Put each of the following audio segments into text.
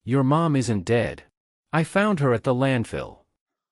Your mom isn't dead. I found her at the landfill.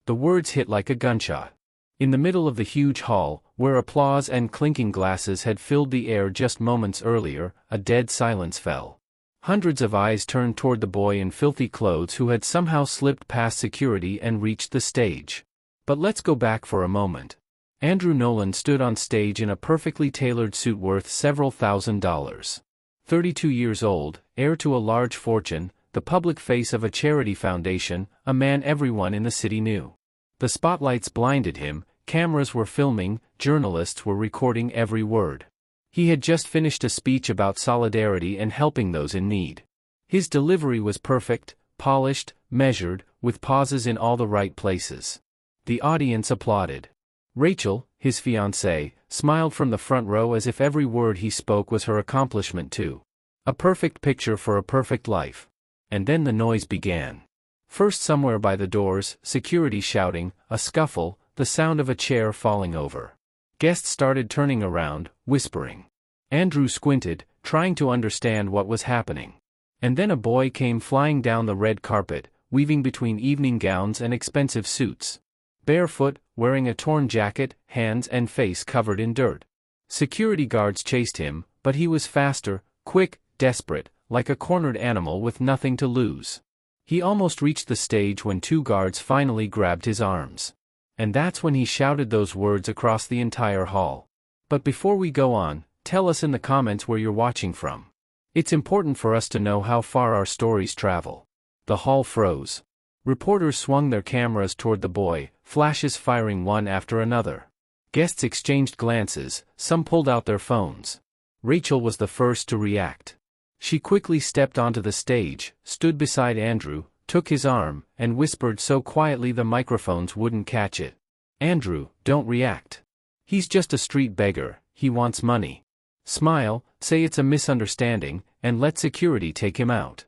The words hit like a gunshot. In the middle of the huge hall, where applause and clinking glasses had filled the air just moments earlier, a dead silence fell. Hundreds of eyes turned toward the boy in filthy clothes who had somehow slipped past security and reached the stage. But let's go back for a moment. Andrew Nolan stood on stage in a perfectly tailored suit worth several $1,000s. 32 years old, heir to a large fortune, the public face of a charity foundation, a man everyone in the city knew. The spotlights blinded him, cameras were filming, journalists were recording every word. He had just finished a speech about solidarity and helping those in need. His delivery was perfect, polished, measured, with pauses in all the right places. The audience applauded. Rachel, his fiancée, smiled from the front row as if every word he spoke was her accomplishment too. A perfect picture for a perfect life. And then the noise began. First somewhere by the doors, security shouting, a scuffle, the sound of a chair falling over. Guests started turning around, whispering. Andrew squinted, trying to understand what was happening. And then a boy came flying down the red carpet, weaving between evening gowns and expensive suits. Barefoot, wearing a torn jacket, hands and face covered in dirt. Security guards chased him, but he was faster, quick, desperate, like a cornered animal with nothing to lose. He almost reached the stage when two guards finally grabbed his arms. And that's when he shouted those words across the entire hall. But before we go on, tell us in the comments where you're watching from. It's important for us to know how far our stories travel. The hall froze. Reporters swung their cameras toward the boy, flashes firing one after another. Guests exchanged glances, some pulled out their phones. Rachel was the first to react. She quickly stepped onto the stage, stood beside Andrew, took his arm, and whispered so quietly the microphones wouldn't catch it. Andrew, don't react. He's just a street beggar, he wants money. Smile, say it's a misunderstanding, and let security take him out.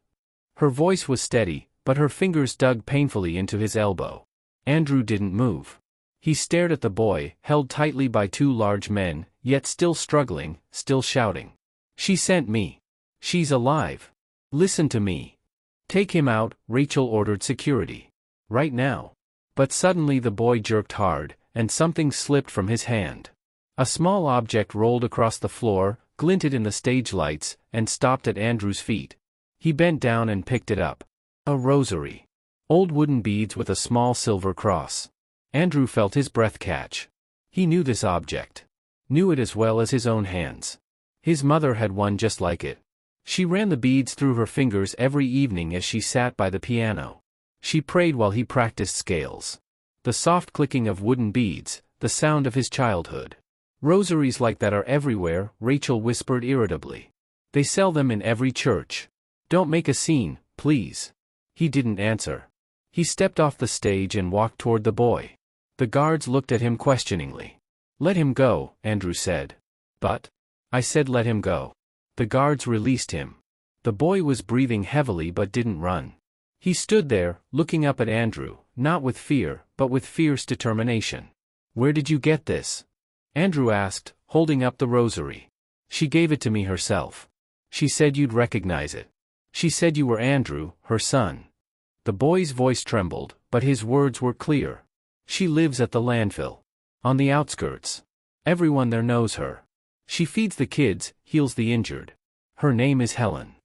Her voice was steady, but her fingers dug painfully into his elbow. Andrew didn't move. He stared at the boy, held tightly by two large men, yet still struggling, still shouting. She sent me. She's alive. Listen to me. Take him out, Rachel ordered security. Right now. But suddenly the boy jerked hard, and something slipped from his hand. A small object rolled across the floor, glinted in the stage lights, and stopped at Andrew's feet. He bent down and picked it up. A rosary. Old wooden beads with a small silver cross. Andrew felt his breath catch. He knew this object. Knew it as well as his own hands. His mother had one just like it. She ran the beads through her fingers every evening as she sat by the piano. She prayed while he practiced scales. The soft clicking of wooden beads, the sound of his childhood. Rosaries like that are everywhere, Rachel whispered irritably. They sell them in every church. Don't make a scene, please. He didn't answer. He stepped off the stage and walked toward the boy. The guards looked at him questioningly. Let him go, Andrew said. But? I said let him go. The guards released him. The boy was breathing heavily but didn't run. He stood there, looking up at Andrew, not with fear, but with fierce determination. Where did you get this? Andrew asked, holding up the rosary. She gave it to me herself. She said you'd recognize it. She said you were Andrew, her son. The boy's voice trembled, but his words were clear. She lives at the landfill. On the outskirts. Everyone there knows her. She feeds the kids, heals the injured. Her name is Helen.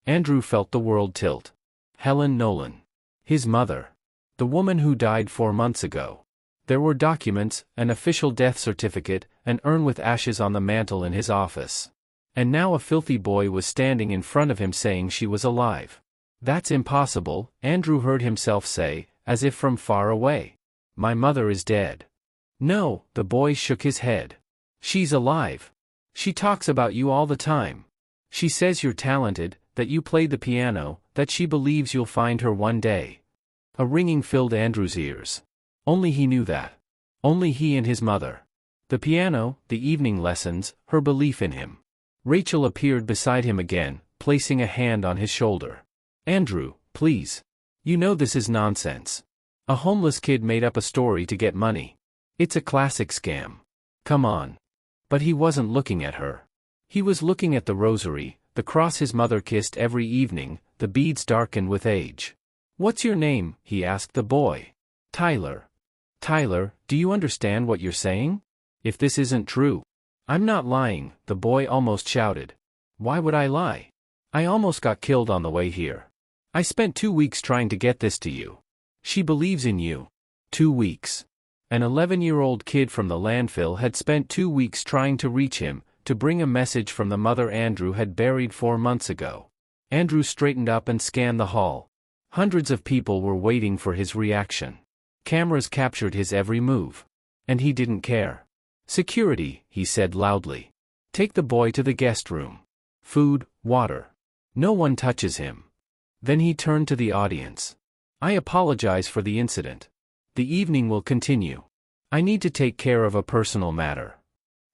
Andrew felt the world tilt. Helen Nolan. His mother. The woman who died 4 months ago. There were documents, an official death certificate, an urn with ashes on the mantel in his office. And now a filthy boy was standing in front of him saying she was alive. That's impossible, Andrew heard himself say, as if from far away. My mother is dead. No, the boy shook his head. She's alive. She talks about you all the time. She says you're talented, that you play the piano, that she believes you'll find her one day. A ringing filled Andrew's ears. Only he knew that. Only he and his mother. The piano, the evening lessons, her belief in him. Rachel appeared beside him again, placing a hand on his shoulder. Andrew, please. You know this is nonsense. A homeless kid made up a story to get money. It's a classic scam. Come on. But he wasn't looking at her. He was looking at the rosary, the cross his mother kissed every evening, the beads darkened with age. "What's your name?" he asked the boy. "Tyler." "Tyler, do you understand what you're saying? If this isn't true." "I'm not lying," the boy almost shouted. "Why would I lie? I almost got killed on the way here. I spent 2 weeks trying to get this to you. She believes in you." 2 weeks. An 11-year-old kid from the landfill had spent 2 weeks trying to reach him, to bring a message from the mother Andrew had buried 4 months ago. Andrew straightened up and scanned the hall. Hundreds of people were waiting for his reaction. Cameras captured his every move. And he didn't care. "Security," he said loudly. "Take the boy to the guest room. Food, water. No one touches him." Then he turned to the audience. "I apologize for the incident. The evening will continue. I need to take care of a personal matter."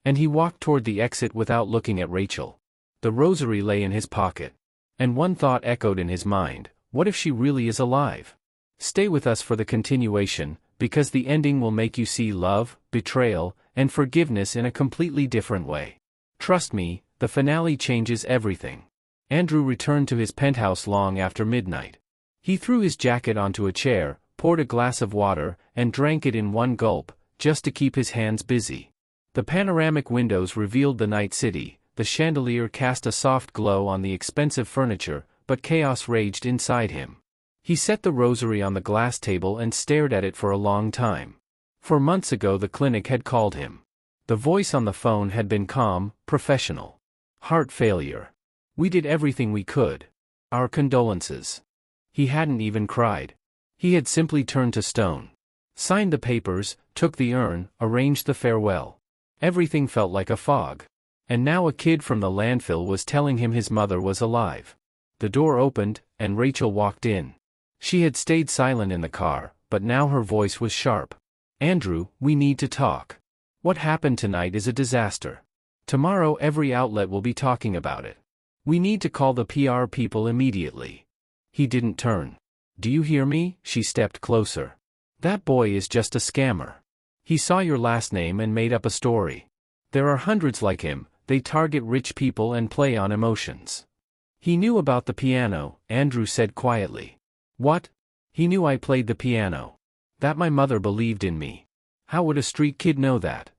And he walked toward the exit without looking at Rachel. The rosary lay in his pocket. And one thought echoed in his mind: what if she really is alive? Stay with us for the continuation, because the ending will make you see love, betrayal, and forgiveness in a completely different way. Trust me, the finale changes everything. Andrew returned to his penthouse long after midnight. He threw his jacket onto a chair, poured a glass of water, and drank it in one gulp, just to keep his hands busy. The panoramic windows revealed the night city, the chandelier cast a soft glow on the expensive furniture, but chaos raged inside him. He set the rosary on the glass table and stared at it for a long time. 4 months ago the clinic had called him. The voice on the phone had been calm, professional. "Heart failure. We did everything we could. Our condolences." He hadn't even cried. He had simply turned to stone. Signed the papers, took the urn, arranged the farewell. Everything felt like a fog. And now a kid from the landfill was telling him his mother was alive. The door opened, and Rachel walked in. She had stayed silent in the car, but now her voice was sharp. "Andrew, we need to talk. What happened tonight is a disaster. Tomorrow every outlet will be talking about it. We need to call the PR people immediately." He didn't turn. "Do you hear me?" She stepped closer. "That boy is just a scammer. He saw your last name and made up a story. There are hundreds like him. They target rich people and play on emotions." "He knew about the piano," Andrew said quietly. "What?" "He knew I played the piano. That my mother believed in me. How would a street kid know that?"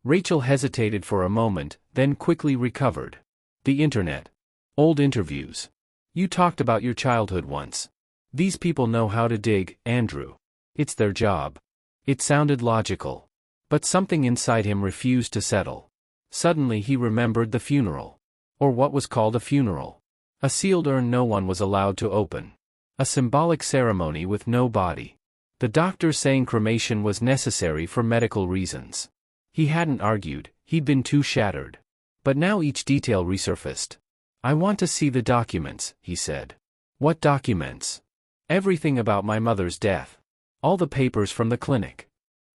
Rachel hesitated for a moment, then quickly recovered. "The internet. Old interviews. You talked about your childhood once. These people know how to dig, Andrew. It's their job." It sounded logical. But something inside him refused to settle. Suddenly he remembered the funeral. Or what was called a funeral. A sealed urn no one was allowed to open. A symbolic ceremony with no body. The doctor saying cremation was necessary for medical reasons. He hadn't argued, he'd been too shattered. But now each detail resurfaced. "I want to see the documents," he said. "What documents?" "Everything about my mother's death. All the papers from the clinic."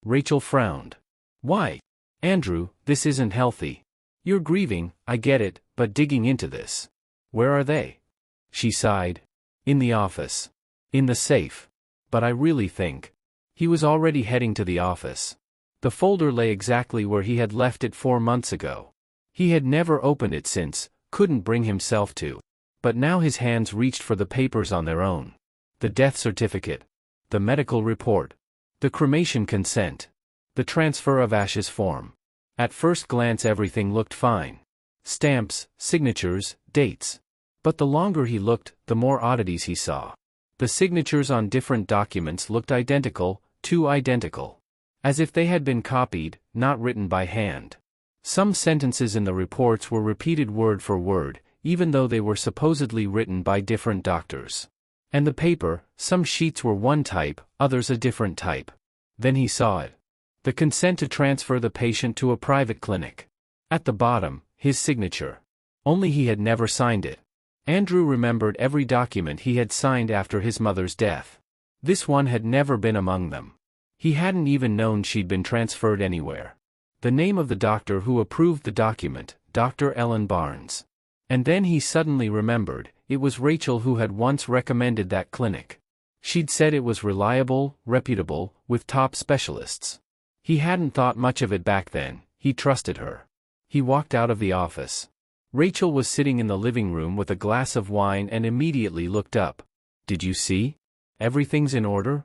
Rachel frowned. "Why? Andrew, this isn't healthy. You're grieving, I get it, but digging into this. Where are they?" She sighed. "In the office. In the safe. But I really think." He was already heading to the office. The folder lay exactly where he had left it 4 months ago. He had never opened it since, couldn't bring himself to. But now his hands reached for the papers on their own. The death certificate. The medical report. The cremation consent. The transfer of ashes form. At first glance everything looked fine. Stamps, signatures, dates. But the longer he looked, the more oddities he saw. The signatures on different documents looked identical, too identical. As if they had been copied, not written by hand. Some sentences in the reports were repeated word for word, even though they were supposedly written by different doctors. And the paper, some sheets were one type, others a different type. Then he saw it. The consent to transfer the patient to a private clinic. At the bottom, his signature. Only he had never signed it. Andrew remembered every document he had signed after his mother's death. This one had never been among them. He hadn't even known she'd been transferred anywhere. The name of the doctor who approved the document, Dr. Ellen Barnes. And then he suddenly remembered, it was Rachel who had once recommended that clinic. She'd said it was reliable, reputable, with top specialists. He hadn't thought much of it back then, he trusted her. He walked out of the office. Rachel was sitting in the living room with a glass of wine and immediately looked up. "Did you see? Everything's in order?"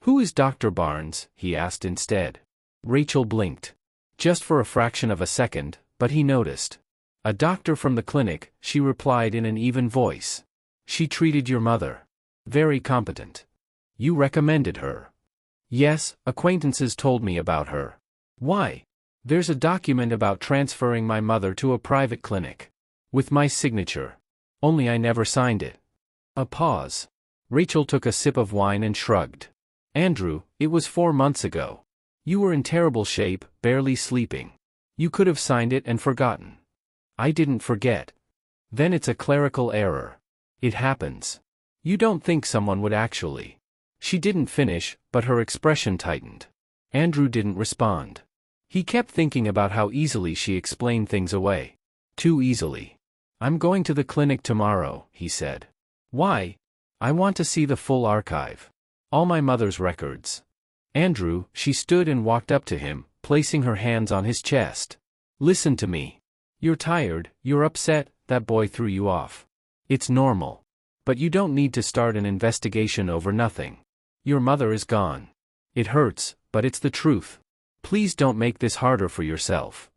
"Who is Dr. Barnes?" he asked instead. Rachel blinked. Just for a fraction of a second, but he noticed. "A doctor from the clinic," she replied in an even voice. "She treated your mother. Very competent. You recommended her?" "Yes, acquaintances told me about her." "Why?" "There's a document about transferring my mother to a private clinic. With my signature. Only I never signed it." A pause. Rachel took a sip of wine and shrugged. "Andrew, it was 4 months ago. You were in terrible shape, barely sleeping. You could have signed it and forgotten." "I didn't forget." "Then it's a clerical error. It happens. You don't think someone would actually—" She didn't finish, but her expression tightened. Andrew didn't respond. He kept thinking about how easily she explained things away. Too easily. "I'm going to the clinic tomorrow," he said. "Why?" "I want to see the full archive. All my mother's records." "Andrew," she stood and walked up to him, placing her hands on his chest. "Listen to me. You're tired, you're upset, that boy threw you off. It's normal. But you don't need to start an investigation over nothing. Your mother is gone. It hurts, but it's the truth. Please don't make this harder for yourself."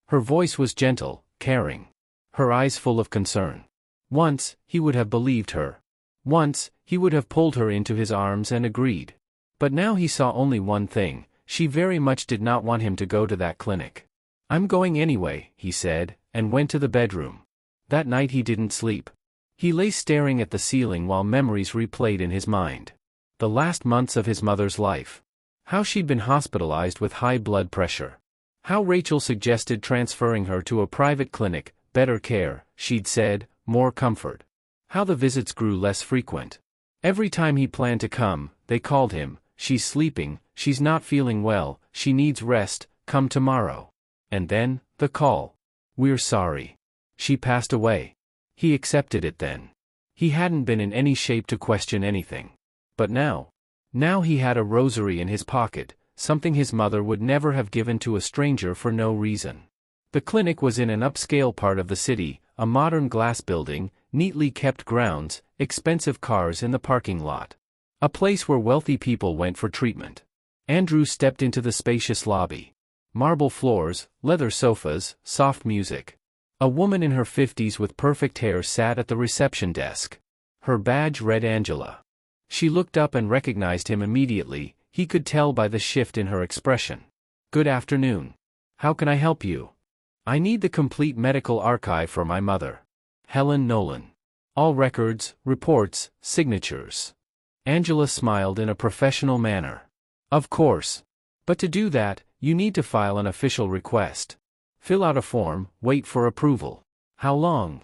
Her voice was gentle, caring. Her eyes full of concern. Once, he would have believed her. Once, he would have pulled her into his arms and agreed. But now he saw only one thing: she very much did not want him to go to that clinic. "I'm going anyway," he said, and went to the bedroom. That night he didn't sleep. He lay staring at the ceiling while memories replayed in his mind. The last months of his mother's life. How she'd been hospitalized with high blood pressure. How Rachel suggested transferring her to a private clinic, better care, she'd said, more comfort. How the visits grew less frequent. Every time he planned to come, they called him: "She's sleeping, she's not feeling well, she needs rest, come tomorrow." And then, the call: "We're sorry. She passed away." He accepted it then. He hadn't been in any shape to question anything. But now he had a rosary in his pocket, something his mother would never have given to a stranger for no reason. The clinic was in an upscale part of the city, a modern glass building, neatly kept grounds, expensive cars in the parking lot. A place where wealthy people went for treatment. Andrew stepped into the spacious lobby. Marble floors, leather sofas, soft music. A woman in her 50s with perfect hair sat at the reception desk. Her badge read Angela. She looked up and recognized him immediately. He could tell by the shift in her expression. "Good afternoon. How can I help you?" "I need the complete medical archive for my mother. Helen Nolan. All records, reports, signatures." Angela smiled in a professional manner. "Of course. But to do that, you need to file an official request. Fill out a form, wait for approval." "How long?"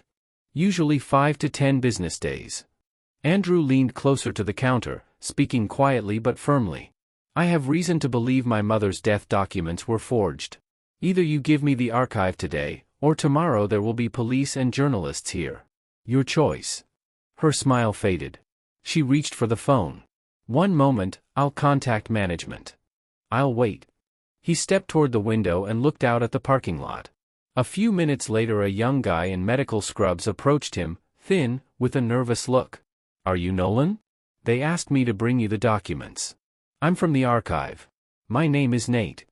"Usually 5 to 10 business days." Andrew leaned closer to the counter, speaking quietly but firmly. "I have reason to believe my mother's death documents were forged. Either you give me the archive today, or tomorrow there will be police and journalists here. Your choice." Her smile faded. She reached for the phone. "One moment, I'll contact management." "I'll wait." He stepped toward the window and looked out at the parking lot. A few minutes later a young guy in medical scrubs approached him, thin, with a nervous look. "Are you Nolan? They asked me to bring you the documents. I'm from the archive. My name is Nate."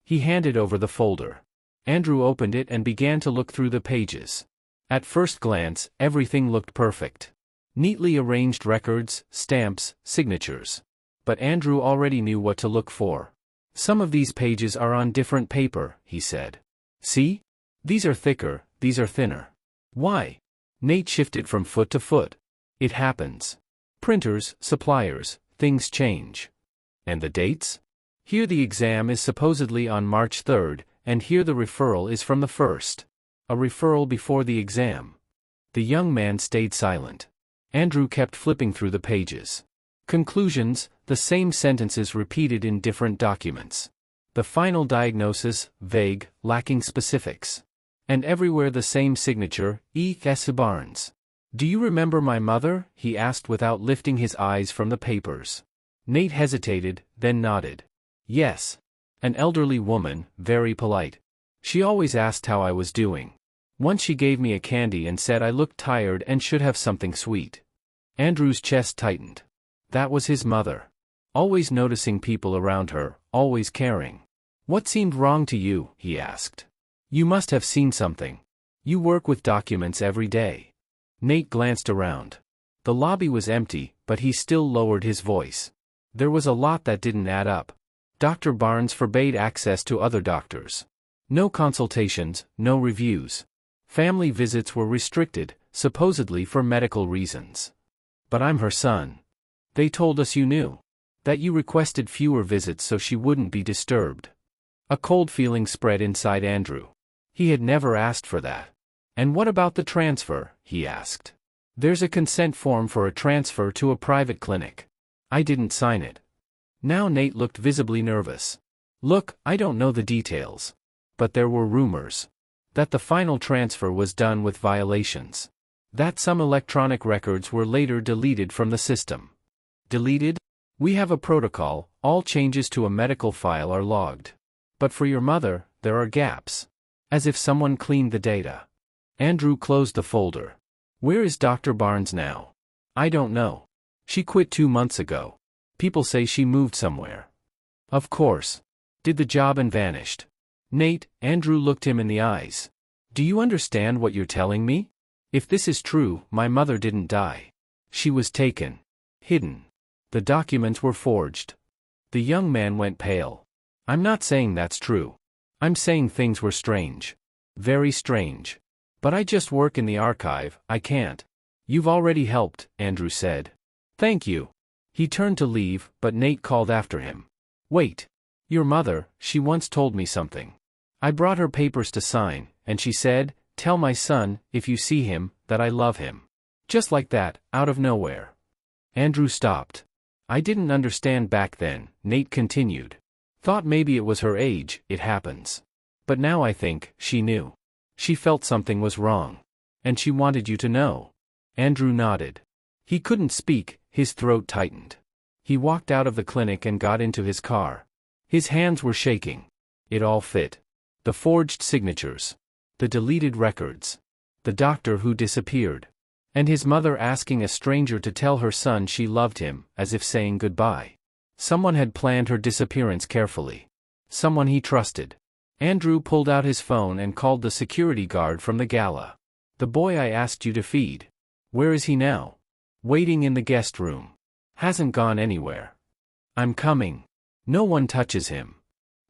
He handed over the folder. Andrew opened it and began to look through the pages. At first glance, everything looked perfect. Neatly arranged records, stamps, signatures. But Andrew already knew what to look for. "Some of these pages are on different paper," he said. "See? These are thicker, these are thinner." "Why?" Nate shifted from foot to foot. "It happens. Printers, suppliers, things change." "And the dates?" "Here the exam is supposedly on March 3rd, and here the referral is from the 1st. A referral before the exam." The young man stayed silent. Andrew kept flipping through the pages. Conclusions, the same sentences repeated in different documents. The final diagnosis, vague, lacking specifics. And everywhere the same signature, E.S. Barnes. "Do you remember my mother?" he asked without lifting his eyes from the papers. Nate hesitated, then nodded. "Yes. An elderly woman, very polite. She always asked how I was doing. Once she gave me a candy and said I looked tired and should have something sweet. Andrew's chest tightened. That was his mother. Always noticing people around her, always caring. What seemed wrong to you? He asked. You must have seen something. You work with documents every day. Nate glanced around. The lobby was empty, but he still lowered his voice. There was a lot that didn't add up. Dr. Barnes forbade access to other doctors. No consultations, no reviews. Family visits were restricted, supposedly for medical reasons. But I'm her son. They told us you knew. That you requested fewer visits so she wouldn't be disturbed. A cold feeling spread inside Andrew. He had never asked for that. And what about the transfer? He asked. There's a consent form for a transfer to a private clinic. I didn't sign it. Now Nate looked visibly nervous. Look, I don't know the details. But there were rumors. That the final transfer was done with violations. That some electronic records were later deleted from the system. Deleted? We have a protocol, all changes to a medical file are logged. But for your mother, there are gaps. As if someone cleaned the data. Andrew closed the folder. Where is Dr. Barnes now? I don't know. She quit 2 months ago. People say she moved somewhere. Of course. Did the job and vanished. Nate, Andrew looked him in the eyes. Do you understand what you're telling me? If this is true, my mother didn't die. She was taken. Hidden. The documents were forged. The young man went pale. I'm not saying that's true. I'm saying things were strange. Very strange. But I just work in the archive, I can't. You've already helped, Andrew said. Thank you. He turned to leave, but Nate called after him. Wait. Your mother, she once told me something. I brought her papers to sign, and she said, tell my son, if you see him, that I love him. Just like that, out of nowhere. Andrew stopped. I didn't understand back then, Nate continued. Thought maybe it was her age, it happens. But now I think, she knew. She felt something was wrong. And she wanted you to know. Andrew nodded. He couldn't speak, his throat tightened. He walked out of the clinic and got into his car. His hands were shaking. It all fit. The forged signatures. The deleted records. The doctor who disappeared. And his mother asking a stranger to tell her son she loved him, as if saying goodbye. Someone had planned her disappearance carefully. Someone he trusted. Andrew pulled out his phone and called the security guard from the gala. The boy I asked you to feed. Where is he now? Waiting in the guest room. Hasn't gone anywhere. I'm coming. No one touches him.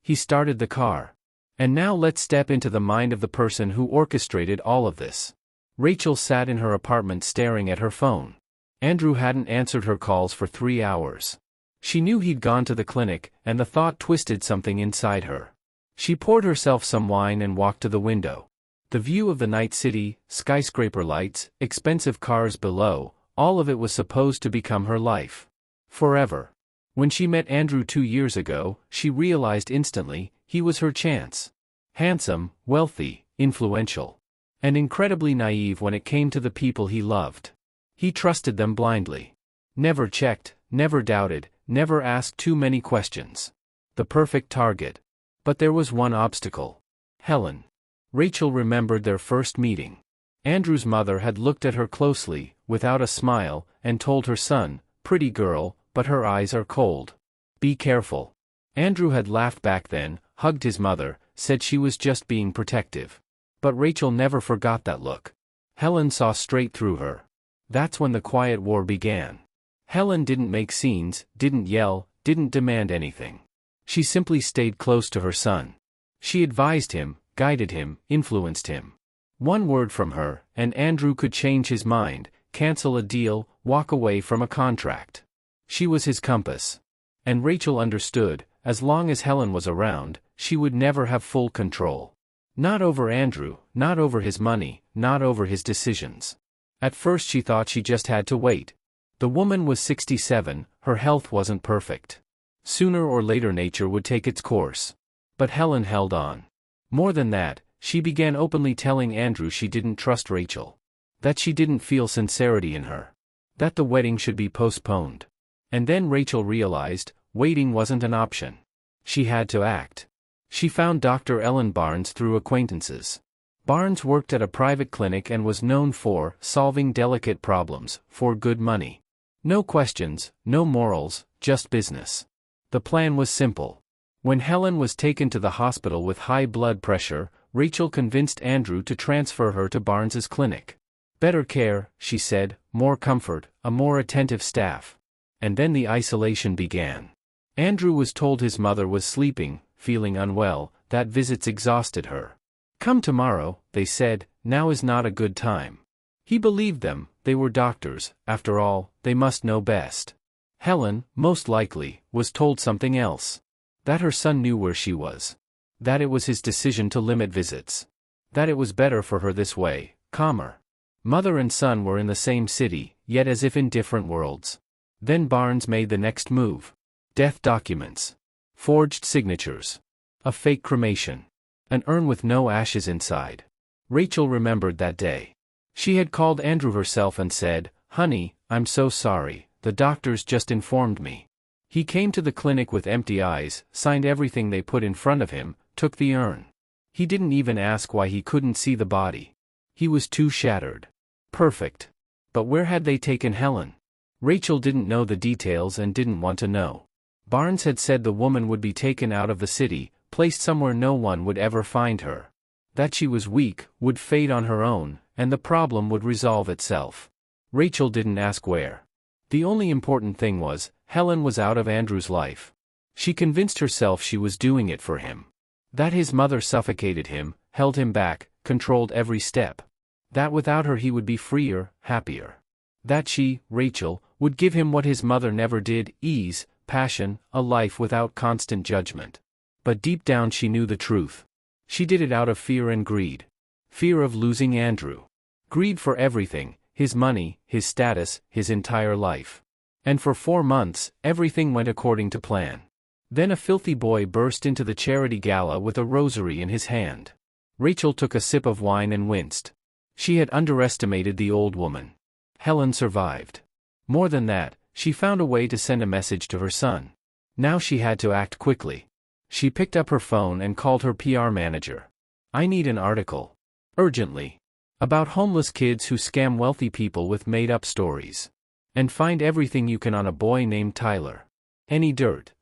He started the car. And now let's step into the mind of the person who orchestrated all of this. Rachel sat in her apartment staring at her phone. Andrew hadn't answered her calls for 3 hours. She knew he'd gone to the clinic, and the thought twisted something inside her. She poured herself some wine and walked to the window. The view of the night city, skyscraper lights, expensive cars below, all of it was supposed to become her life. Forever. When she met Andrew 2 years ago, she realized instantly, he was her chance. Handsome, wealthy, influential. And incredibly naive when it came to the people he loved. He trusted them blindly. Never checked, never doubted, never asked too many questions. The perfect target. But there was one obstacle. Helen. Rachel remembered their first meeting. Andrew's mother had looked at her closely, without a smile, and told her son, pretty girl, but her eyes are cold. Be careful. Andrew had laughed back then, hugged his mother, said she was just being protective. But Rachel never forgot that look. Helen saw straight through her. That's when the quiet war began. Helen didn't make scenes, didn't yell, didn't demand anything. She simply stayed close to her son. She advised him, guided him, influenced him. One word from her, and Andrew could change his mind, cancel a deal, walk away from a contract. She was his compass. And Rachel understood, as long as Helen was around, she would never have full control. Not over Andrew, not over his money, not over his decisions. At first she thought she just had to wait. The woman was 67, her health wasn't perfect. Sooner or later nature would take its course. But Helen held on. More than that, she began openly telling Andrew she didn't trust Rachel. That she didn't feel sincerity in her. That the wedding should be postponed. And then Rachel realized, waiting wasn't an option. She had to act. She found Dr. Ellen Barnes through acquaintances. Barnes worked at a private clinic and was known for solving delicate problems for good money. No questions, no morals, just business. The plan was simple. When Helen was taken to the hospital with high blood pressure, Rachel convinced Andrew to transfer her to Barnes's clinic. Better care, she said, more comfort, a more attentive staff. And then the isolation began. Andrew was told his mother was sleeping, feeling unwell, that visits exhausted her. Come tomorrow, they said, now is not a good time. He believed them, they were doctors, after all, they must know best. Helen, most likely, was told something else. That her son knew where she was. That it was his decision to limit visits. That it was better for her this way, calmer. Mother and son were in the same city, yet as if in different worlds. Then Barnes made the next move. Death documents. Forged signatures. A fake cremation. An urn with no ashes inside. Rachel remembered that day. She had called Andrew herself and said, "Honey, I'm so sorry, the doctors just informed me." He came to the clinic with empty eyes, signed everything they put in front of him, took the urn. He didn't even ask why he couldn't see the body. He was too shattered. Perfect. But where had they taken Helen? Rachel didn't know the details and didn't want to know. Barnes had said the woman would be taken out of the city, placed somewhere no one would ever find her. That she was weak, would fade on her own, and the problem would resolve itself. Rachel didn't ask where. The only important thing was, Helen was out of Andrew's life. She convinced herself she was doing it for him. That his mother suffocated him, held him back, controlled every step. That without her he would be freer, happier. That she, Rachel, would give him what his mother never did, ease, passion, a life without constant judgment. But deep down she knew the truth. She did it out of fear and greed. Fear of losing Andrew. Greed for everything, his money, his status, his entire life. And for 4 months, everything went according to plan. Then a filthy boy burst into the charity gala with a rosary in his hand. Rachel took a sip of wine and winced. She had underestimated the old woman. Helen survived. More than that, she found a way to send a message to her son. Now she had to act quickly. She picked up her phone and called her PR manager. "I need an article. Urgently. About homeless kids who scam wealthy people with made-up stories. And find everything you can on a boy named Tyler. Any dirt."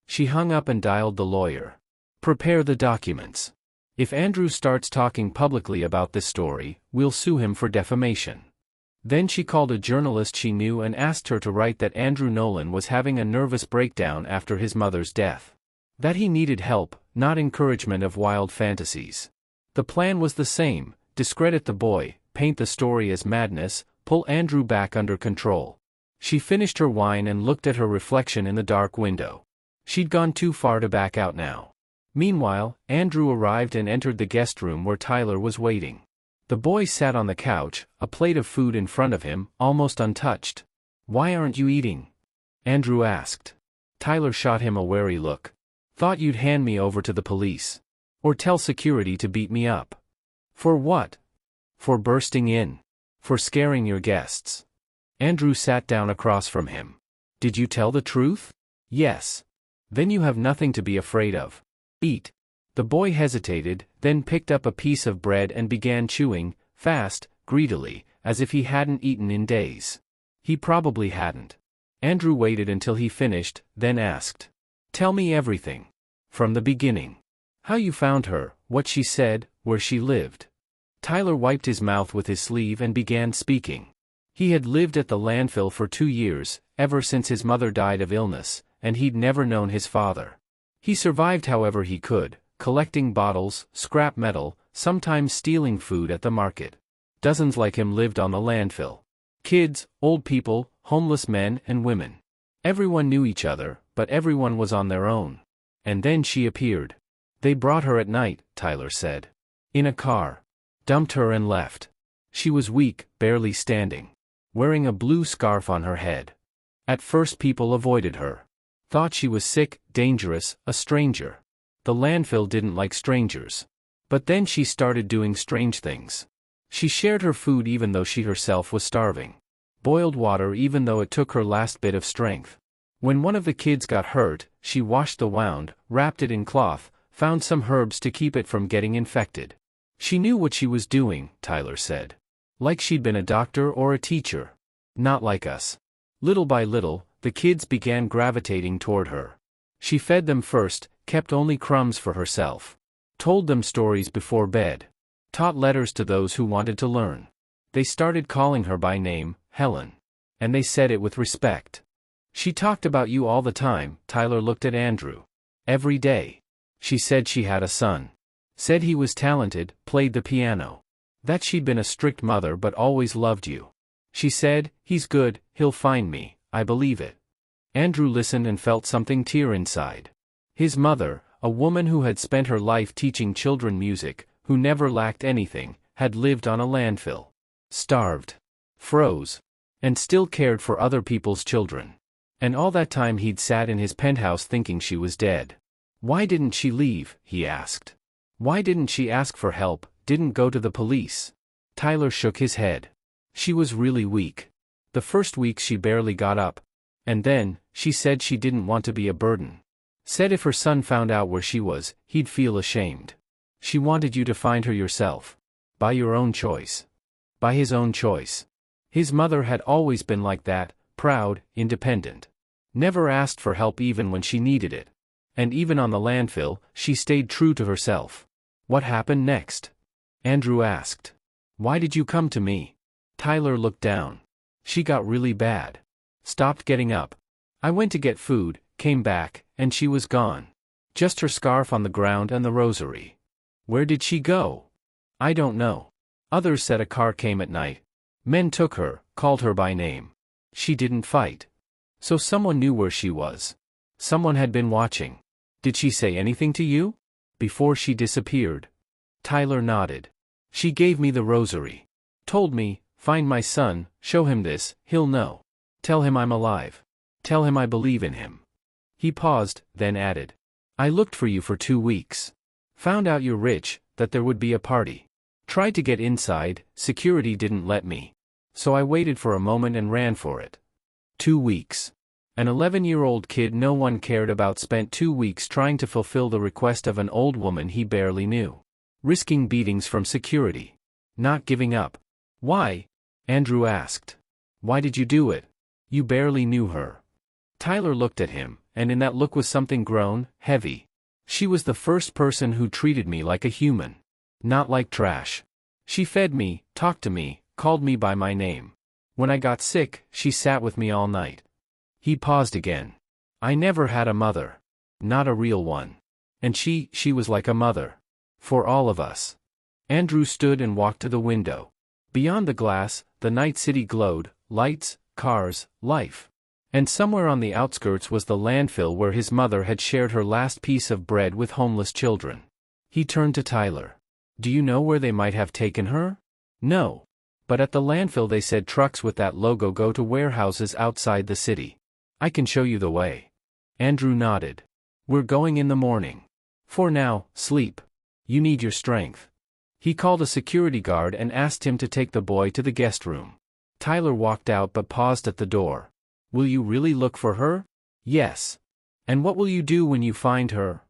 She hung up and dialed the lawyer. "Prepare the documents. If Andrew starts talking publicly about this story, we'll sue him for defamation." Then she called a journalist she knew and asked her to write that Andrew Nolan was having a nervous breakdown after his mother's death. That he needed help, not encouragement of wild fantasies. The plan was the same: discredit the boy, paint the story as madness, pull Andrew back under control. She finished her wine and looked at her reflection in the dark window. She'd gone too far to back out now. Meanwhile, Andrew arrived and entered the guest room where Tyler was waiting. The boy sat on the couch, a plate of food in front of him, almost untouched. "Why aren't you eating?" Andrew asked. Tyler shot him a wary look. "Thought you'd hand me over to the police. Or tell security to beat me up." "For what?" "For bursting in. For scaring your guests." Andrew sat down across from him. "Did you tell the truth?" "Yes." "Then you have nothing to be afraid of. Eat." The boy hesitated, then picked up a piece of bread and began chewing, fast, greedily, as if he hadn't eaten in days. He probably hadn't. Andrew waited until he finished, then asked, "Tell me everything. From the beginning. How you found her, what she said, where she lived." Tyler wiped his mouth with his sleeve and began speaking. He had lived at the landfill for 2 years, ever since his mother died of illness, and he'd never known his father. He survived however he could, collecting bottles, scrap metal, sometimes stealing food at the market. Dozens like him lived on the landfill. Kids, old people, homeless men and women. Everyone knew each other, but everyone was on their own. And then she appeared. "They brought her at night," Tyler said. "In a car. Dumped her and left. She was weak, barely standing. Wearing a blue scarf on her head. At first people avoided her. Thought she was sick, dangerous, a stranger. The landfill didn't like strangers. But then she started doing strange things. She shared her food even though she herself was starving. Boiled water even though it took her last bit of strength. When one of the kids got hurt, she washed the wound, wrapped it in cloth, found some herbs to keep it from getting infected. She knew what she was doing, Tyler said. Like she'd been a doctor or a teacher. Not like us. Little by little, the kids began gravitating toward her. She fed them first, kept only crumbs for herself. Told them stories before bed. Taught letters to those who wanted to learn. They started calling her by name, Helen. And they said it with respect. She talked about you all the time, Tyler looked at Andrew. Every day. She said she had a son. Said he was talented, played the piano. That she'd been a strict mother but always loved you. She said, he's good, he'll find me, I believe it. Andrew listened and felt something tear inside. His mother, a woman who had spent her life teaching children music, who never lacked anything, had lived on a landfill. Starved. Froze. And still cared for other people's children. And all that time he'd sat in his penthouse thinking she was dead. Why didn't she leave, he asked. Why didn't she ask for help, didn't go to the police? Tyler shook his head. She was really weak. The first week she barely got up. And then, she said she didn't want to be a burden. Said if her son found out where she was, he'd feel ashamed. She wanted you to find her yourself. By your own choice. By his own choice. His mother had always been like that, proud, independent. Never asked for help even when she needed it. And even on the landfill, she stayed true to herself. What happened next? Andrew asked. Why did you come to me? Tyler looked down. She got really bad. Stopped getting up. I went to get food, came back, and she was gone. Just her scarf on the ground and the rosary. Where did she go? I don't know. Others said a car came at night. Men took her, called her by name. She didn't fight. So someone knew where she was. Someone had been watching. Did she say anything to you? Before she disappeared? Tyler nodded. She gave me the rosary. Told me, find my son, show him this, he'll know. Tell him I'm alive. Tell him I believe in him. He paused, then added. I looked for you for 2 weeks. Found out you're rich, that there would be a party. Tried to get inside, security didn't let me. So I waited for a moment and ran for it. 2 weeks. An 11-year-old kid no one cared about spent 2 weeks trying to fulfill the request of an old woman he barely knew. Risking beatings from security. Not giving up. Why? Andrew asked. Why did you do it? You barely knew her. Tyler looked at him, and in that look was something grown, heavy. She was the first person who treated me like a human. Not like trash. She fed me, talked to me, called me by my name. When I got sick, she sat with me all night. He paused again. I never had a mother. Not a real one. And she was like a mother. For all of us. Andrew stood and walked to the window. Beyond the glass, the night city glowed, lights, cars, life. And somewhere on the outskirts was the landfill where his mother had shared her last piece of bread with homeless children. He turned to Tyler. Do you know where they might have taken her? No. But at the landfill they said trucks with that logo go to warehouses outside the city. I can show you the way. Andrew nodded. We're going in the morning. For now, sleep. You need your strength. He called a security guard and asked him to take the boy to the guest room. Tyler walked out but paused at the door. Will you really look for her? Yes. And what will you do when you find her?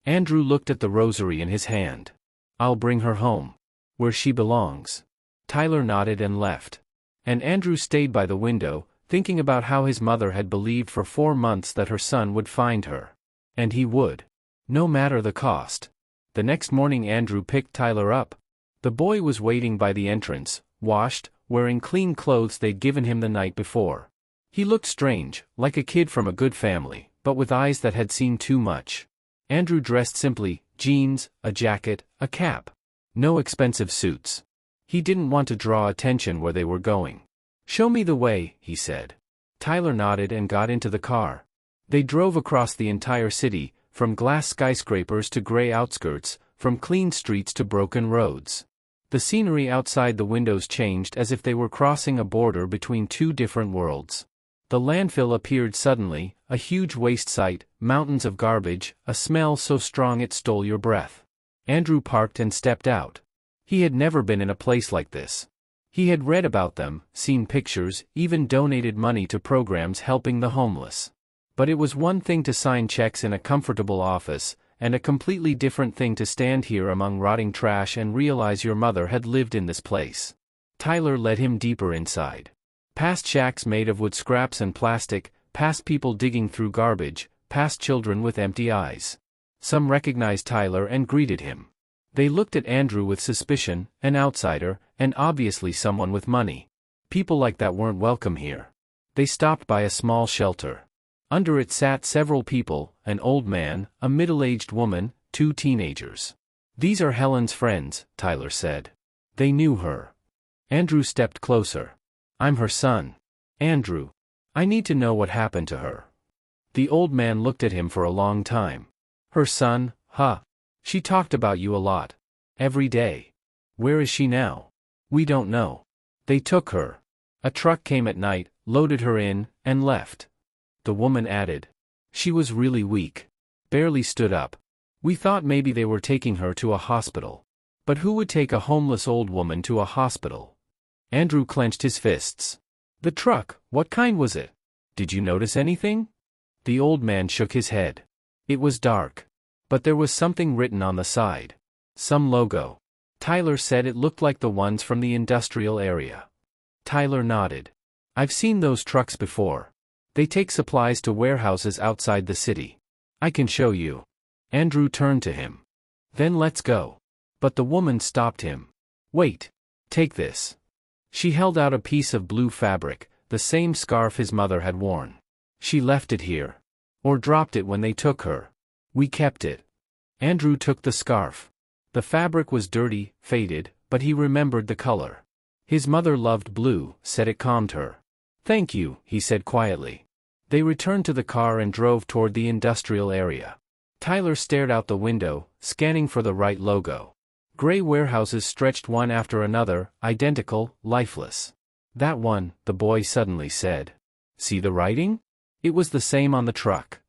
Andrew looked at the rosary in his hand. I'll bring her home. Where she belongs. Tyler nodded and left. And Andrew stayed by the window, thinking about how his mother had believed for 4 months that her son would find her. And he would. No matter the cost. The next morning Andrew picked Tyler up. The boy was waiting by the entrance, washed, wearing clean clothes they'd given him the night before. He looked strange, like a kid from a good family, but with eyes that had seen too much. Andrew dressed simply, jeans, a jacket, a cap. No expensive suits. He didn't want to draw attention where they were going. Show me the way, he said. Tyler nodded and got into the car. They drove across the entire city, from glass skyscrapers to gray outskirts, from clean streets to broken roads. The scenery outside the windows changed as if they were crossing a border between 2 different worlds. The landfill appeared suddenly, a huge waste site, mountains of garbage, a smell so strong it stole your breath. Andrew parked and stepped out. He had never been in a place like this. He had read about them, seen pictures, even donated money to programs helping the homeless. But it was one thing to sign checks in a comfortable office, and a completely different thing to stand here among rotting trash and realize your mother had lived in this place. Tyler led him deeper inside. Past shacks made of wood scraps and plastic, past people digging through garbage, past children with empty eyes. Some recognized Tyler and greeted him. They looked at Andrew with suspicion, an outsider, and obviously someone with money. People like that weren't welcome here. They stopped by a small shelter. Under it sat several people, an old man, a middle-aged woman, 2 teenagers. "These are Helen's friends," Tyler said. They knew her. Andrew stepped closer. "I'm her son. Andrew. I need to know what happened to her." The old man looked at him for a long time. "Her son, huh? She talked about you a lot. Every day. Where is she now?" "We don't know. They took her. A truck came at night, loaded her in, and left." The woman added. "She was really weak. Barely stood up. We thought maybe they were taking her to a hospital. But who would take a homeless old woman to a hospital?" Andrew clenched his fists. "The truck, what kind was it? Did you notice anything?" The old man shook his head. "It was dark. But there was something written on the side. Some logo." Tyler said it looked like the ones from the industrial area. Tyler nodded. "I've seen those trucks before. They take supplies to warehouses outside the city. I can show you." Andrew turned to him. "Then let's go." But the woman stopped him. "Wait. Take this." She held out a piece of blue fabric, the same scarf his mother had worn. "She left it here. Or dropped it when they took her. We kept it." Andrew took the scarf. The fabric was dirty, faded, but he remembered the color. His mother loved blue, said it calmed her. "Thank you," he said quietly. They returned to the car and drove toward the industrial area. Tyler stared out the window, scanning for the right logo. Gray warehouses stretched one after another, identical, lifeless. "That one," the boy suddenly said. "See the writing? It was the same on the truck."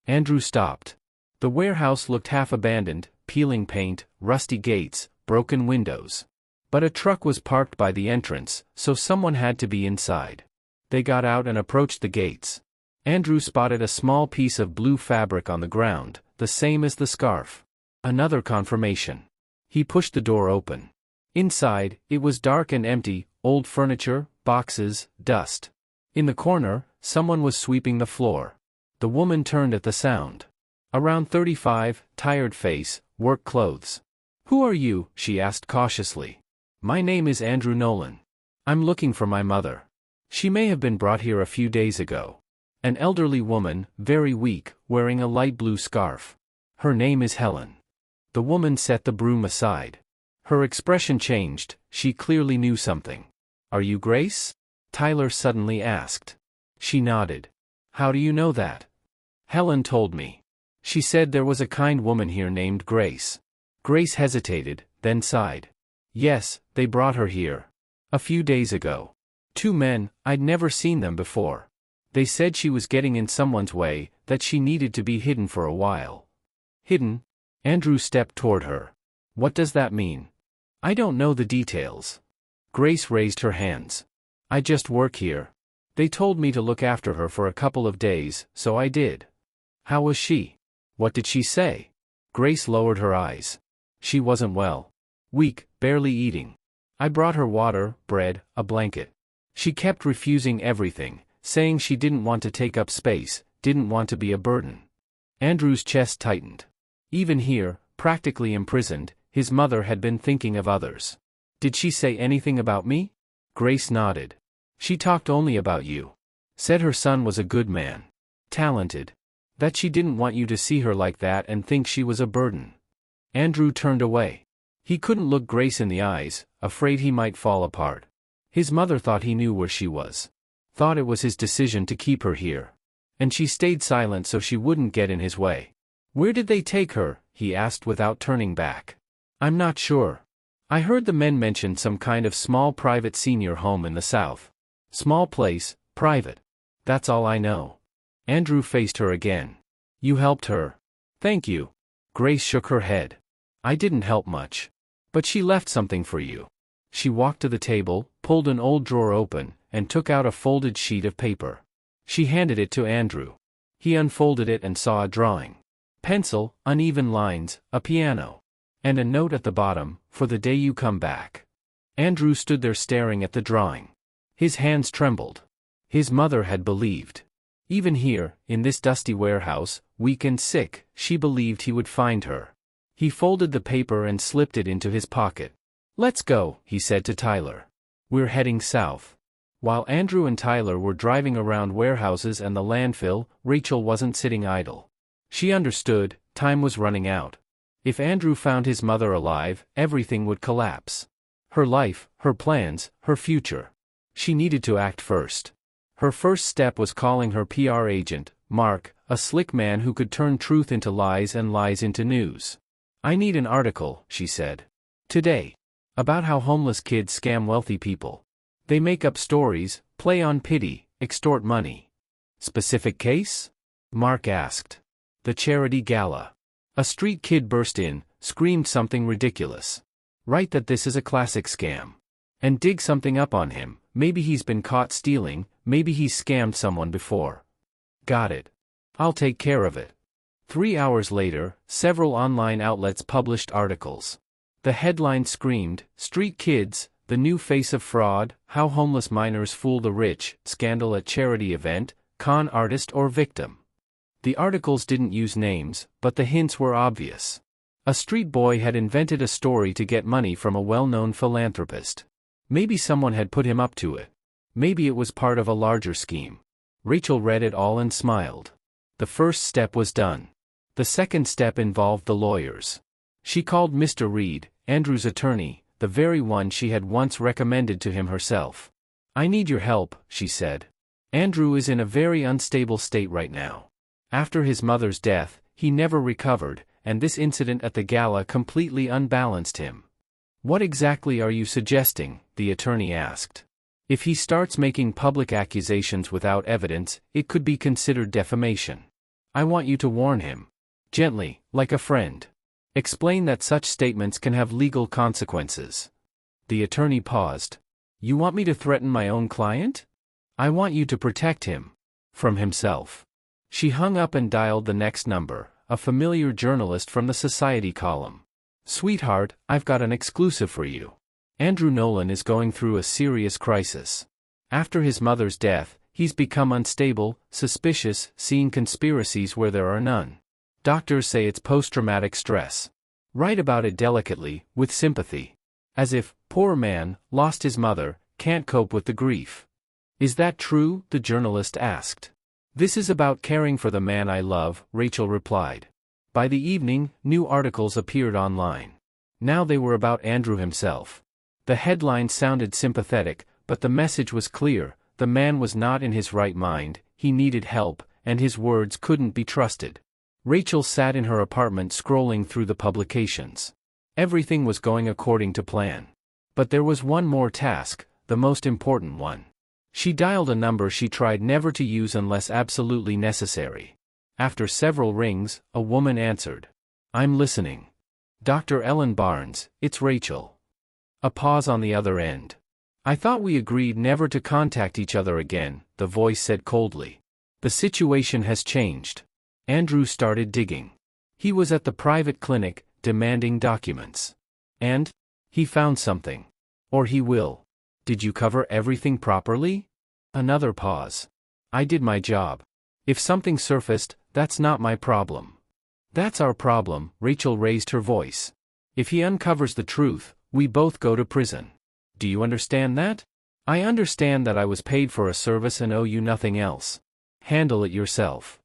Andrew stopped. The warehouse looked half abandoned, peeling paint, rusty gates, broken windows. But a truck was parked by the entrance, so someone had to be inside. They got out and approached the gates. Andrew spotted a small piece of blue fabric on the ground, the same as the scarf. Another confirmation. He pushed the door open. Inside, it was dark and empty, old furniture, boxes, dust. In the corner, someone was sweeping the floor. The woman turned at the sound. Around 35, tired face, work clothes. "Who are you?" she asked cautiously. "My name is Andrew Nolan. I'm looking for my mother. She may have been brought here a few days ago." An elderly woman, very weak, wearing a light blue scarf. "Her name is Helen." The woman set the broom aside. Her expression changed, she clearly knew something. "Are you Grace?" Tyler suddenly asked. She nodded. "How do you know that?" "Helen told me. She said there was a kind woman here named Grace." Grace hesitated, then sighed. "Yes, they brought her here. A few days ago. 2 men, I'd never seen them before. They said she was getting in someone's way, that she needed to be hidden for a while." "Hidden?" Andrew stepped toward her. "What does that mean?" "I don't know the details." Grace raised her hands. "I just work here. They told me to look after her for a couple of days, so I did." "How was she? What did she say?" Grace lowered her eyes. "She wasn't well. Weak, barely eating. I brought her water, bread, a blanket. She kept refusing everything, saying she didn't want to take up space, didn't want to be a burden." Andrew's chest tightened. Even here, practically imprisoned, his mother had been thinking of others. "Did she say anything about me?" Grace nodded. "She talked only about you. Said her son was a good man. Talented. That she didn't want you to see her like that and think she was a burden." Andrew turned away. He couldn't look Grace in the eyes, afraid he might fall apart. His mother thought he knew where she was. Thought it was his decision to keep her here. And she stayed silent so she wouldn't get in his way. "Where did they take her?" he asked without turning back. "I'm not sure. I heard the men mention some kind of small private senior home in the south. Small place, private. That's all I know." Andrew faced her again. "You helped her." "Thank you." Grace shook her head. "I didn't help much. But she left something for you." She walked to the table, pulled an old drawer open, and took out a folded sheet of paper. She handed it to Andrew. He unfolded it and saw a drawing. Pencil, uneven lines, a piano. And a note at the bottom, for the day you come back. Andrew stood there staring at the drawing. His hands trembled. His mother had believed. Even here, in this dusty warehouse, weak and sick, she believed he would find her. He folded the paper and slipped it into his pocket. "Let's go," he said to Tyler. "We're heading south." While Andrew and Tyler were driving around warehouses and the landfill, Rachel wasn't sitting idle. She understood, time was running out. If Andrew found his mother alive, everything would collapse. Her life, her plans, her future. She needed to act first. Her first step was calling her PR agent, Mark, a slick man who could turn truth into lies and lies into news. "I need an article," she said. "Today. About how homeless kids scam wealthy people. They make up stories, play on pity, extort money." "Specific case?" Mark asked. "The charity gala. A street kid burst in, screamed something ridiculous. Write that this is a classic scam. And dig something up on him, maybe he's been caught stealing, maybe he's scammed someone before." "Got it. I'll take care of it." 3 hours later, several online outlets published articles. The headline screamed, "Street Kids, the new face of fraud, how homeless minors fool the rich, scandal at charity event, con artist or victim." The articles didn't use names, but the hints were obvious. A street boy had invented a story to get money from a well-known philanthropist. Maybe someone had put him up to it. Maybe it was part of a larger scheme. Rachel read it all and smiled. The first step was done. The second step involved the lawyers. She called Mr. Reed, Andrew's attorney, the very one she had once recommended to him herself. "I need your help," she said. "Andrew is in a very unstable state right now. After his mother's death, he never recovered, and this incident at the gala completely unbalanced him." "What exactly are you suggesting?" the attorney asked. "If he starts making public accusations without evidence, it could be considered defamation. I want you to warn him. Gently, like a friend. Explain that such statements can have legal consequences." The attorney paused. "You want me to threaten my own client?" "I want you to protect him. From himself." She hung up and dialed the next number, a familiar journalist from the Society column. "Sweetheart, I've got an exclusive for you. Andrew Nolan is going through a serious crisis. After his mother's death, he's become unstable, suspicious, seeing conspiracies where there are none. Doctors say it's post-traumatic stress. Write about it delicately, with sympathy. As if, poor man, lost his mother, can't cope with the grief." "Is that true?" the journalist asked. "This is about caring for the man I love," Rachel replied. By the evening, new articles appeared online. Now they were about Andrew himself. The headline sounded sympathetic, but the message was clear: the man was not in his right mind, he needed help, and his words couldn't be trusted. Rachel sat in her apartment scrolling through the publications. Everything was going according to plan. But there was one more task, the most important one. She dialed a number she tried never to use unless absolutely necessary. After several rings, a woman answered. "I'm listening." "Dr. Ellen Barnes, it's Rachel." A pause on the other end. "I thought we agreed never to contact each other again," the voice said coldly. "The situation has changed." Andrew started digging. He was at the private clinic, demanding documents. And? He found something. Or he will. "Did you cover everything properly?" Another pause. "I did my job. If something surfaced, that's not my problem." "That's our problem," Rachel raised her voice. "If he uncovers the truth, we both go to prison. Do you understand that?" "I understand that I was paid for a service and owe you nothing else. Handle it yourself."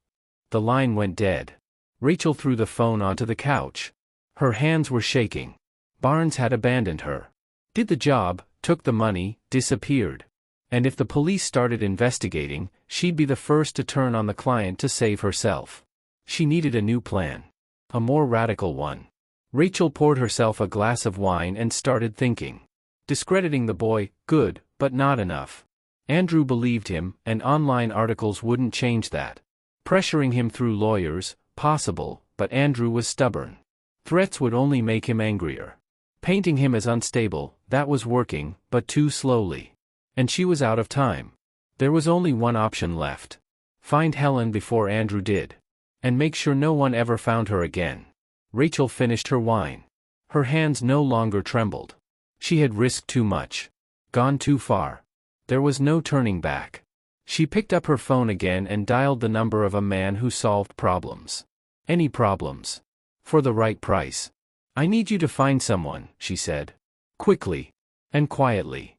The line went dead. Rachel threw the phone onto the couch. Her hands were shaking. Barnes had abandoned her. Did the job, took the money, disappeared. And if the police started investigating, she'd be the first to turn on the client to save herself. She needed a new plan. A more radical one. Rachel poured herself a glass of wine and started thinking. Discrediting the boy, good, but not enough. Andrew believed him, and online articles wouldn't change that. Pressuring him through lawyers, possible, but Andrew was stubborn. Threats would only make him angrier. Painting him as unstable, that was working, but too slowly. And she was out of time. There was only one option left. Find Helen before Andrew did. And make sure no one ever found her again. Rachel finished her wine. Her hands no longer trembled. She had risked too much. Gone too far. There was no turning back. She picked up her phone again and dialed the number of a man who solved problems. Any problems. For the right price. I need you to find someone, she said. Quickly. And quietly.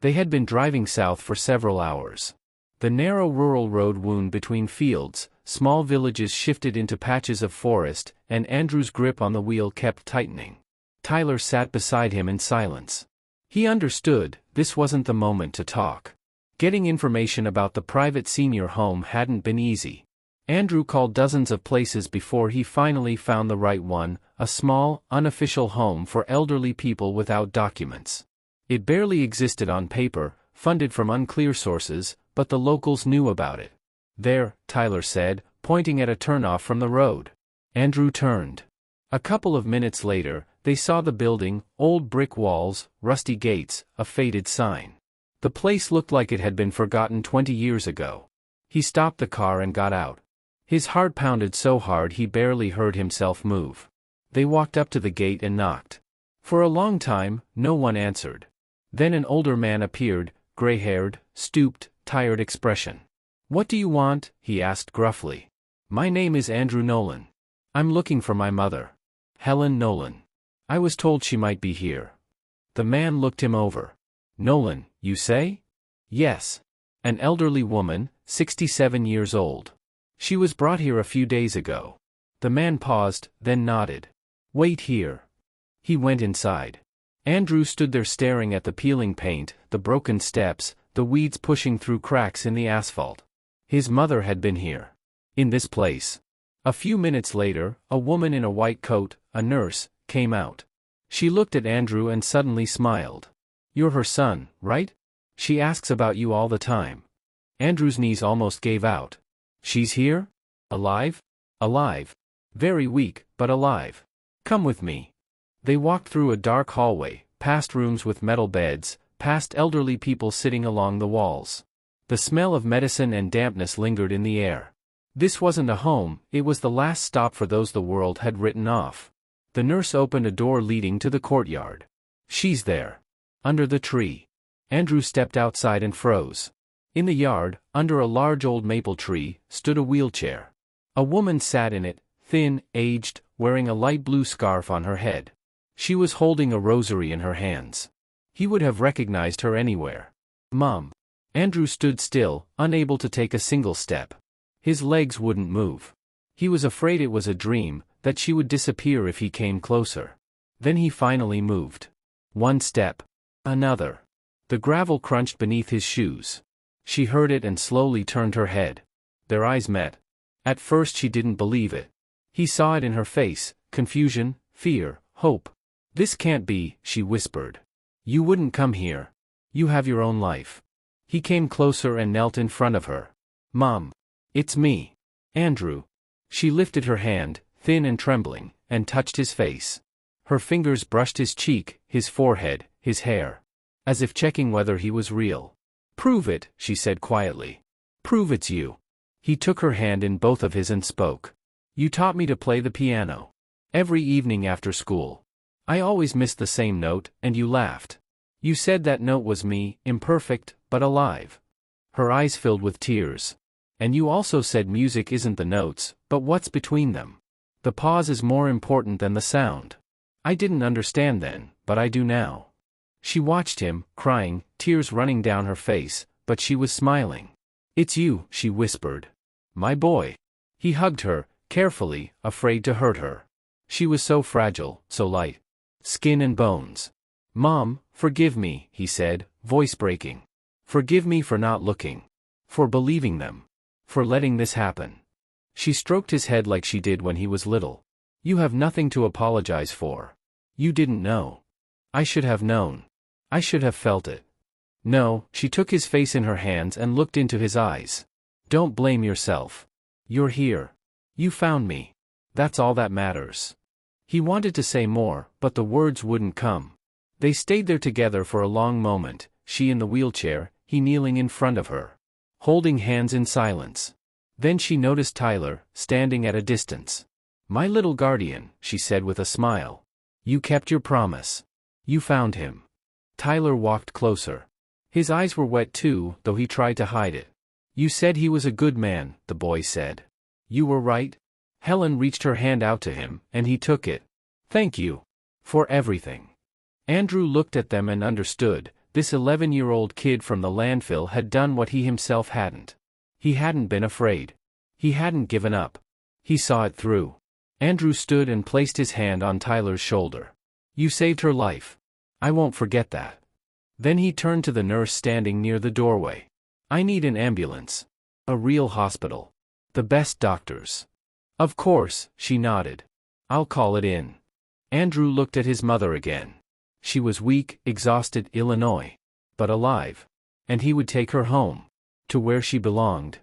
They had been driving south for several hours. The narrow rural road wound between fields, small villages shifted into patches of forest, and Andrew's grip on the wheel kept tightening. Tyler sat beside him in silence. He understood, this wasn't the moment to talk. Getting information about the private senior home hadn't been easy. Andrew called dozens of places before he finally found the right one, a small, unofficial home for elderly people without documents. It barely existed on paper, funded from unclear sources, but the locals knew about it. There, Tyler said, pointing at a turnoff from the road. Andrew turned. A couple of minutes later, they saw the building, old brick walls, rusty gates, a faded sign. The place looked like it had been forgotten 20 years ago. He stopped the car and got out. His heart pounded so hard he barely heard himself move. They walked up to the gate and knocked. For a long time, no one answered. Then an older man appeared, gray-haired, stooped, tired expression. "What do you want?" he asked gruffly. "My name is Andrew Nolan. I'm looking for my mother. Helen Nolan. I was told she might be here." The man looked him over. "Nolan, you say?" "Yes. An elderly woman, 67 years old. She was brought here a few days ago." The man paused, then nodded. "Wait here." He went inside. Andrew stood there staring at the peeling paint, the broken steps, the weeds pushing through cracks in the asphalt. His mother had been here. In this place. A few minutes later, a woman in a white coat, a nurse, came out. She looked at Andrew and suddenly smiled. "You're her son, right? She asks about you all the time." Andrew's knees almost gave out. "She's here? Alive?" "Alive. Very weak, but alive. Come with me." They walked through a dark hallway, past rooms with metal beds, past elderly people sitting along the walls. The smell of medicine and dampness lingered in the air. This wasn't a home, it was the last stop for those the world had written off. The nurse opened a door leading to the courtyard. "She's there. Under the tree." Andrew stepped outside and froze. In the yard, under a large old maple tree, stood a wheelchair. A woman sat in it, thin, aged, wearing a light blue scarf on her head. She was holding a rosary in her hands. He would have recognized her anywhere. "Mom." Andrew stood still, unable to take a single step. His legs wouldn't move. He was afraid it was a dream, that she would disappear if he came closer. Then he finally moved. One step. Another. The gravel crunched beneath his shoes. She heard it and slowly turned her head. Their eyes met. At first she didn't believe it. He saw it in her face, confusion, fear, hope. "This can't be," she whispered. "You wouldn't come here. You have your own life." He came closer and knelt in front of her. "Mom. It's me. Andrew." She lifted her hand, thin and trembling, and touched his face. Her fingers brushed his cheek, his forehead, his hair. As if checking whether he was real. "Prove it," she said quietly. "Prove it's you." He took her hand in both of his and spoke. "You taught me to play the piano. Every evening after school. I always missed the same note, and you laughed. You said that note was me, imperfect, but alive." Her eyes filled with tears. "And you also said music isn't the notes, but what's between them. The pause is more important than the sound. I didn't understand then, but I do now." She watched him, crying, tears running down her face, but she was smiling. "It's you," she whispered. "My boy." He hugged her, carefully, afraid to hurt her. She was so fragile, so light. Skin and bones. "Mom, forgive me," he said, voice breaking. "Forgive me for not looking. For believing them. For letting this happen." She stroked his head like she did when he was little. "You have nothing to apologize for. You didn't know. I should have known. I should have felt it." "No," she took his face in her hands and looked into his eyes. "Don't blame yourself. You're here. You found me. That's all that matters." He wanted to say more, but the words wouldn't come. They stayed there together for a long moment, she in the wheelchair, he kneeling in front of her. Holding hands in silence. Then she noticed Tyler, standing at a distance. "My little guardian," she said with a smile. "You kept your promise. You found him." Tyler walked closer. His eyes were wet too, though he tried to hide it. "You said he was a good man," the boy said. "You were right." Helen reached her hand out to him, and he took it. "Thank you. For everything." Andrew looked at them and understood. This 11-year-old kid from the landfill had done what he himself hadn't. He hadn't been afraid. He hadn't given up. He saw it through. Andrew stood and placed his hand on Tyler's shoulder. "You saved her life. I won't forget that." Then he turned to the nurse standing near the doorway. "I need an ambulance. A real hospital. The best doctors." "Of course," she nodded. "I'll call it in." Andrew looked at his mother again. She was weak, exhausted, Illinois. But alive. And he would take her home. To where she belonged.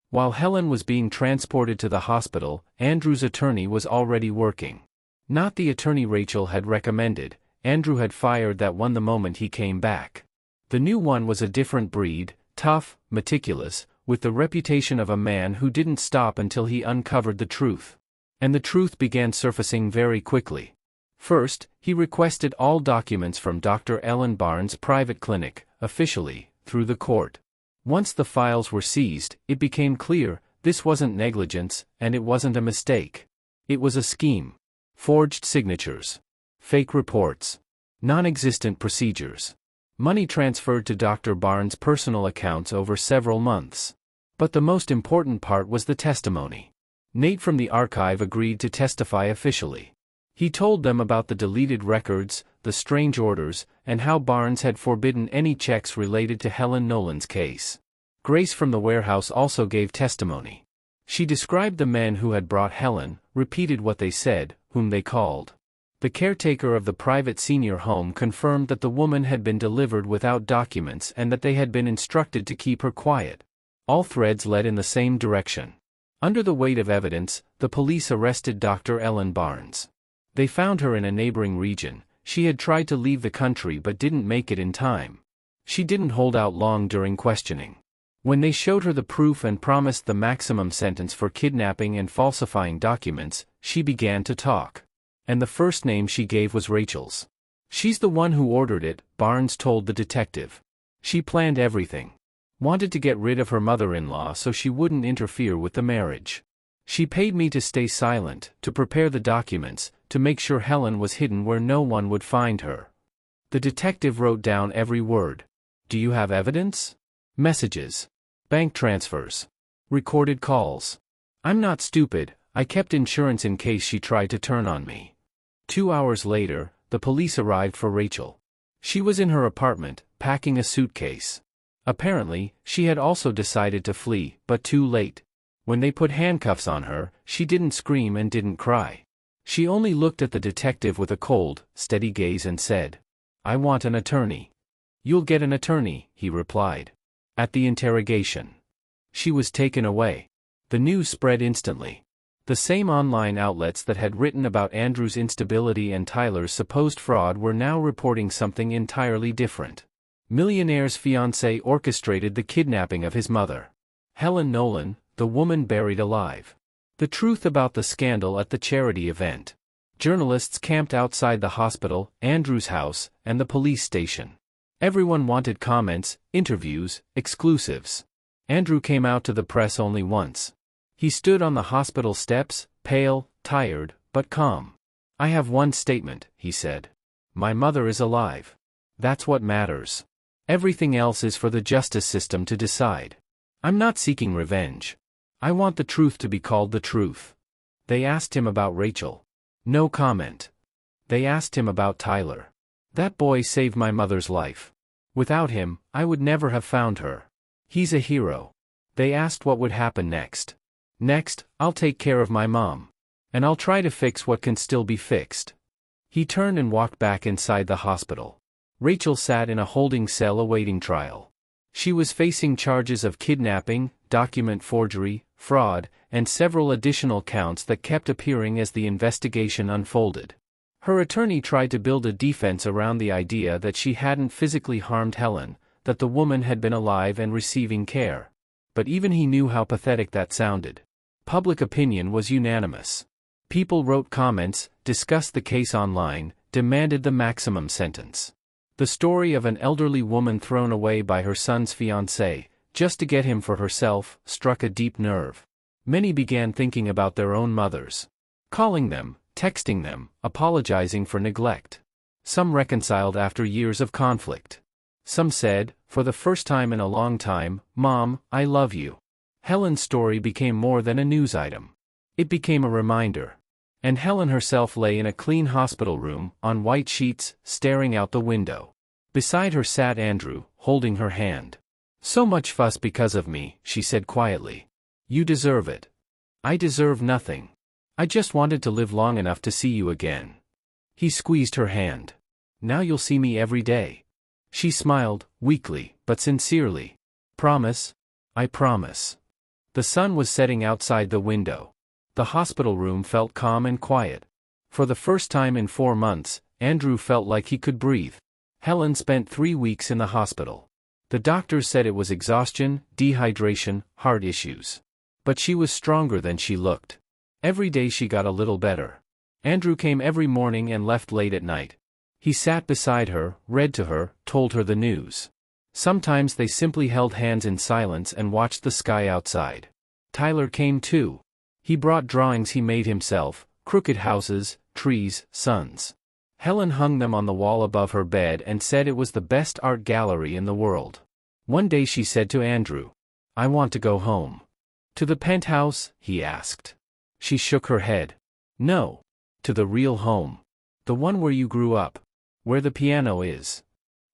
While Helen was being transported to the hospital, Andrew's attorney was already working. Not the attorney Rachel had recommended. Andrew had fired that one the moment he came back. The new one was a different breed, tough, meticulous, with the reputation of a man who didn't stop until he uncovered the truth. And the truth began surfacing very quickly. First, he requested all documents from Dr. Ellen Barnes' private clinic, officially, through the court. Once the files were seized, it became clear, this wasn't negligence, and it wasn't a mistake. It was a scheme. Forged signatures. Fake reports. Non-existent procedures. Money transferred to Dr. Barnes' personal accounts over several months. But the most important part was the testimony. Nate from the archive agreed to testify officially. He told them about the deleted records, the strange orders, and how Barnes had forbidden any checks related to Helen Nolan's case. Grace from the warehouse also gave testimony. She described the men who had brought Helen, repeated what they said, whom they called. The caretaker of the private senior home confirmed that the woman had been delivered without documents and that they had been instructed to keep her quiet. All threads led in the same direction. Under the weight of evidence, the police arrested Dr. Ellen Barnes. They found her in a neighboring region. She had tried to leave the country but didn't make it in time. She didn't hold out long during questioning. When they showed her the proof and promised the maximum sentence for kidnapping and falsifying documents, she began to talk. And the first name she gave was Rachel's. "She's the one who ordered it," Barnes told the detective. "She planned everything. Wanted to get rid of her mother-in-law so she wouldn't interfere with the marriage. She paid me to stay silent, to prepare the documents, to make sure Helen was hidden where no one would find her." The detective wrote down every word. "Do you have evidence?" "Messages. Bank transfers. Recorded calls. I'm not stupid, I kept insurance in case she tried to turn on me." 2 hours later, the police arrived for Rachel. She was in her apartment, packing a suitcase. Apparently, she had also decided to flee, but too late. When they put handcuffs on her, she didn't scream and didn't cry. She only looked at the detective with a cold, steady gaze and said, "I want an attorney." "You'll get an attorney," he replied. At the interrogation, she was taken away. The news spread instantly. The same online outlets that had written about Andrew's instability and Tyler's supposed fraud were now reporting something entirely different. Millionaire's fiancé orchestrated the kidnapping of his mother. Helen Nolan, the woman buried alive. The truth about the scandal at the charity event. Journalists camped outside the hospital, Andrew's house, and the police station. Everyone wanted comments, interviews, exclusives. Andrew came out to the press only once. He stood on the hospital steps, pale, tired, but calm. "I have one statement," he said. "My mother is alive. That's what matters. Everything else is for the justice system to decide. I'm not seeking revenge. I want the truth to be called the truth." They asked him about Rachel. No comment. They asked him about Tyler. "That boy saved my mother's life. Without him, I would never have found her. He's a hero." They asked what would happen next. "Next, I'll take care of my mom. And I'll try to fix what can still be fixed." He turned and walked back inside the hospital. Rachel sat in a holding cell awaiting trial. She was facing charges of kidnapping, document forgery, fraud, and several additional counts that kept appearing as the investigation unfolded. Her attorney tried to build a defense around the idea that she hadn't physically harmed Helen, that the woman had been alive and receiving care. But even he knew how pathetic that sounded. Public opinion was unanimous. People wrote comments, discussed the case online, demanded the maximum sentence. The story of an elderly woman thrown away by her son's fiancé, just to get him for herself, struck a deep nerve. Many began thinking about their own mothers. Calling them, texting them, apologizing for neglect. Some reconciled after years of conflict. Some said, for the first time in a long time, "Mom, I love you." Helen's story became more than a news item. It became a reminder. And Helen herself lay in a clean hospital room, on white sheets, staring out the window. Beside her sat Andrew, holding her hand. "So much fuss because of me," she said quietly. "You deserve it." "I deserve nothing. I just wanted to live long enough to see you again." He squeezed her hand. "Now you'll see me every day." She smiled, weakly, but sincerely. "Promise?" "I promise." The sun was setting outside the window. The hospital room felt calm and quiet. For the first time in 4 months, Andrew felt like he could breathe. Helen spent 3 weeks in the hospital. The doctors said it was exhaustion, dehydration, heart issues. But she was stronger than she looked. Every day she got a little better. Andrew came every morning and left late at night. He sat beside her, read to her, told her the news. Sometimes they simply held hands in silence and watched the sky outside. Tyler came too. He brought drawings he made himself, crooked houses, trees, suns. Helen hung them on the wall above her bed and said it was the best art gallery in the world. One day she said to Andrew, "I want to go home." "To the penthouse?" he asked. She shook her head. "No. To the real home. The one where you grew up. Where the piano is."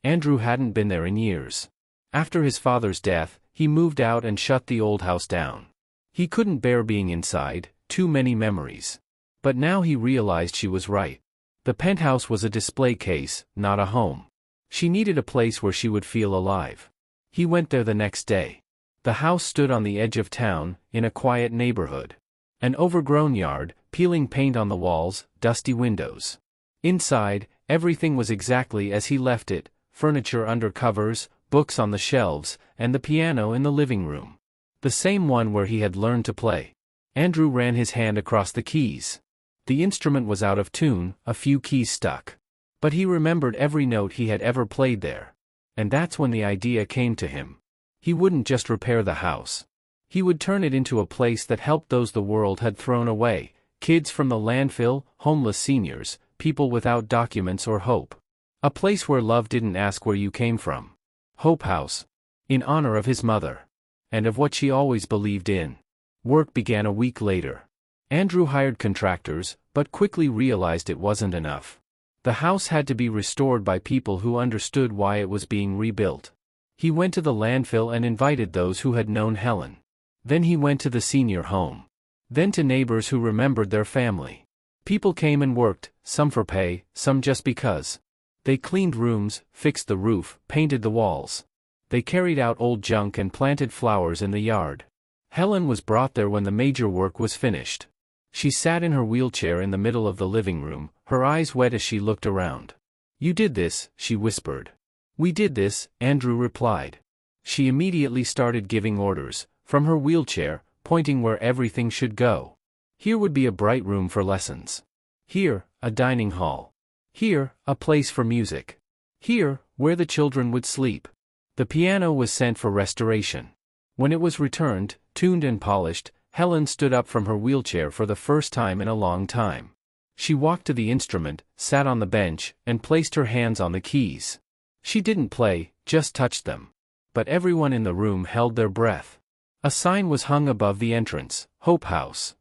Andrew hadn't been there in years. After his father's death, he moved out and shut the old house down. He couldn't bear being inside, too many memories. But now he realized she was right. The penthouse was a display case, not a home. She needed a place where she would feel alive. He went there the next day. The house stood on the edge of town, in a quiet neighborhood. An overgrown yard, peeling paint on the walls, dusty windows. Inside, everything was exactly as he left it, furniture under covers, books on the shelves, and the piano in the living room. The same one where he had learned to play. Andrew ran his hand across the keys. The instrument was out of tune, a few keys stuck. But he remembered every note he had ever played there. And that's when the idea came to him. He wouldn't just repair the house. He would turn it into a place that helped those the world had thrown away, kids from the landfill, homeless seniors, people without documents or hope. A place where love didn't ask where you came from. Hope House. In honor of his mother. And of what she always believed in. Work began a week later. Andrew hired contractors, but quickly realized it wasn't enough. The house had to be restored by people who understood why it was being rebuilt. He went to the landfill and invited those who had known Helen. Then he went to the senior home. Then to neighbors who remembered their family. People came and worked, some for pay, some just because. They cleaned rooms, fixed the roof, painted the walls. They carried out old junk and planted flowers in the yard. Helen was brought there when the major work was finished. She sat in her wheelchair in the middle of the living room, her eyes wet as she looked around. "You did this," she whispered. "We did this," Andrew replied. She immediately started giving orders, from her wheelchair, pointing where everything should go. Here would be a bright room for lessons. Here, a dining hall. Here, a place for music. Here, where the children would sleep. The piano was sent for restoration. When it was returned, tuned and polished, Helen stood up from her wheelchair for the first time in a long time. She walked to the instrument, sat on the bench, and placed her hands on the keys. She didn't play, just touched them. But everyone in the room held their breath. A sign was hung above the entrance, Hope House.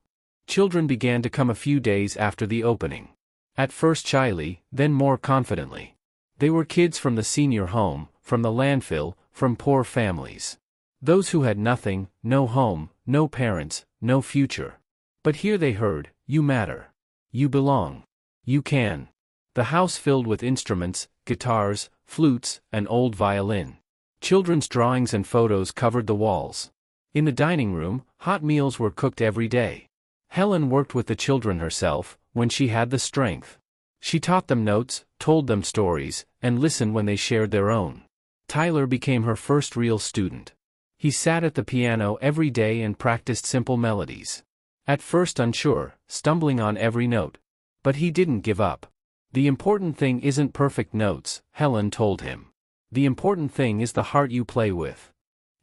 Children began to come a few days after the opening. At first shyly, then more confidently. They were kids from the senior home, from the landfill, from poor families. Those who had nothing, no home, no parents, no future. But here they heard, "You matter. You belong. You can." The house filled with instruments, guitars, flutes, an old violin. Children's drawings and photos covered the walls. In the dining room, hot meals were cooked every day. Helen worked with the children herself, when she had the strength. She taught them notes, told them stories, and listened when they shared their own. Tyler became her first real student. He sat at the piano every day and practiced simple melodies. At first unsure, stumbling on every note. But he didn't give up. The important thing isn't perfect notes, Helen told him. The important thing is the heart you play with.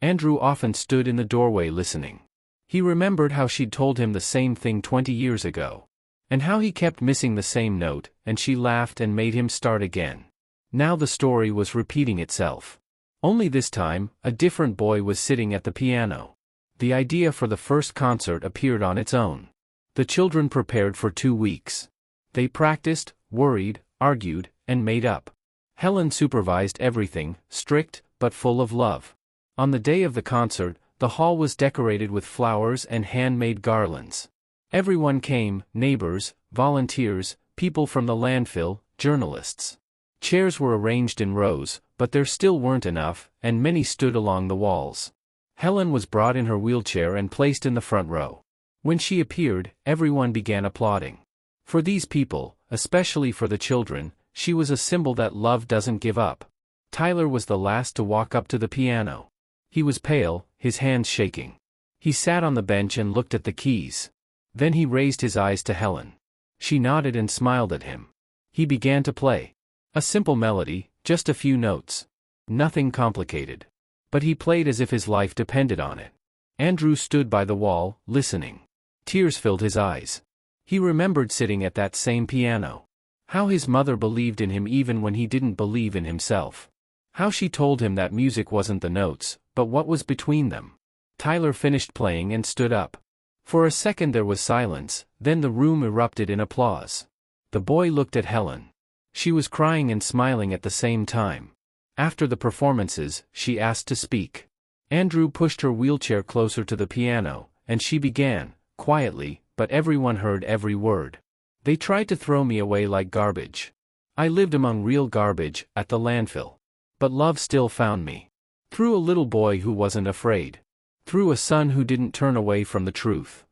Andrew often stood in the doorway listening. He remembered how she'd told him the same thing 20 years ago. And how he kept missing the same note, and she laughed and made him start again. Now the story was repeating itself. Only this time, a different boy was sitting at the piano. The idea for the first concert appeared on its own. The children prepared for 2 weeks. They practiced, worried, argued, and made up. Helen supervised everything, strict, but full of love. On the day of the concert, the hall was decorated with flowers and handmade garlands. Everyone came, neighbors, volunteers, people from the landfill, journalists. Chairs were arranged in rows, but there still weren't enough, and many stood along the walls. Helen was brought in her wheelchair and placed in the front row. When she appeared, everyone began applauding. For these people, especially for the children, she was a symbol that love doesn't give up. Tyler was the last to walk up to the piano. He was pale, his hands shaking. He sat on the bench and looked at the keys. Then he raised his eyes to Helen. She nodded and smiled at him. He began to play. A simple melody, just a few notes. Nothing complicated. But he played as if his life depended on it. Andrew stood by the wall, listening. Tears filled his eyes. He remembered sitting at that same piano. How his mother believed in him even when he didn't believe in himself. How she told him that music wasn't the notes, but what was between them. Tyler finished playing and stood up. For a second there was silence, then the room erupted in applause. The boy looked at Helen. She was crying and smiling at the same time. After the performances, she asked to speak. Andrew pushed her wheelchair closer to the piano, and she began, quietly, but everyone heard every word. They tried to throw me away like garbage. I lived among real garbage, at the landfill. But love still found me. Through a little boy who wasn't afraid. Through a son who didn't turn away from the truth.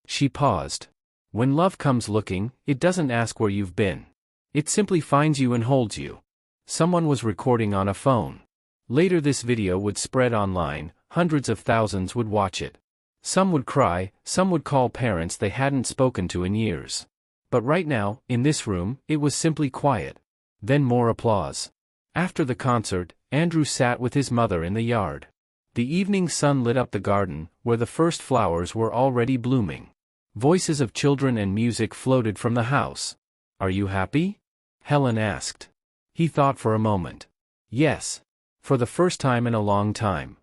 She paused. When love comes looking, it doesn't ask where you've been. It simply finds you and holds you. Someone was recording on a phone. Later this video would spread online, hundreds of thousands would watch it. Some would cry, some would call parents they hadn't spoken to in years. But right now, in this room, it was simply quiet. Then more applause. After the concert, Andrew sat with his mother in the yard. The evening sun lit up the garden, where the first flowers were already blooming. Voices of children and music floated from the house. "Are you happy?" Helen asked. He thought for a moment. Yes. For the first time in a long time.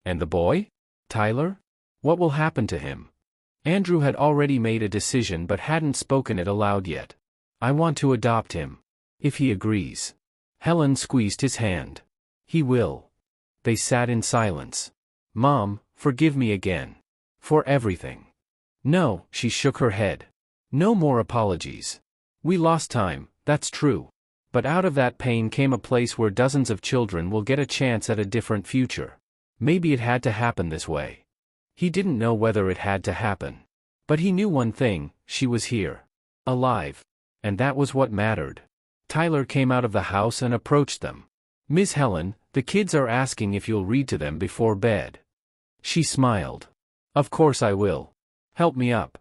And the boy? Tyler? What will happen to him? Andrew had already made a decision but hadn't spoken it aloud yet. I want to adopt him. If he agrees. Helen squeezed his hand. He will. They sat in silence. Mom, forgive me again. For everything. No, she shook her head. No more apologies. We lost time, that's true. But out of that pain came a place where dozens of children will get a chance at a different future. Maybe it had to happen this way. He didn't know whether it had to happen. But he knew one thing, she was here. Alive. And that was what mattered. Tyler came out of the house and approached them. Miss Helen, the kids are asking if you'll read to them before bed. She smiled. Of course I will. Help me up.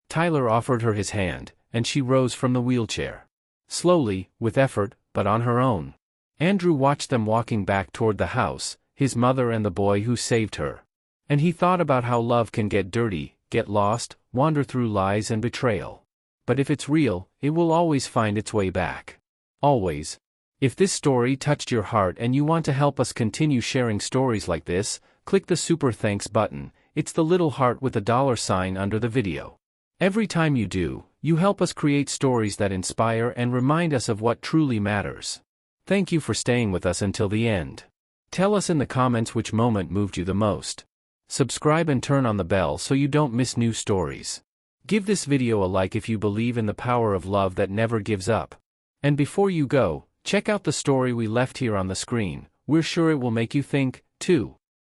Tyler offered her his hand, and she rose from the wheelchair. Slowly, with effort, but on her own. Andrew watched them walking back toward the house, his mother and the boy who saved her. And he thought about how love can get dirty, get lost, wander through lies and betrayal. But if it's real, it will always find its way back. Always. If this story touched your heart and you want to help us continue sharing stories like this, click the super thanks button. It's the little heart with a $sign under the video. Every time you do, you help us create stories that inspire and remind us of what truly matters. Thank you for staying with us until the end. Tell us in the comments which moment moved you the most. Subscribe and turn on the bell so you don't miss new stories. Give this video a like if you believe in the power of love that never gives up. And before you go, check out the story we left here on the screen. We're sure it will make you think, too.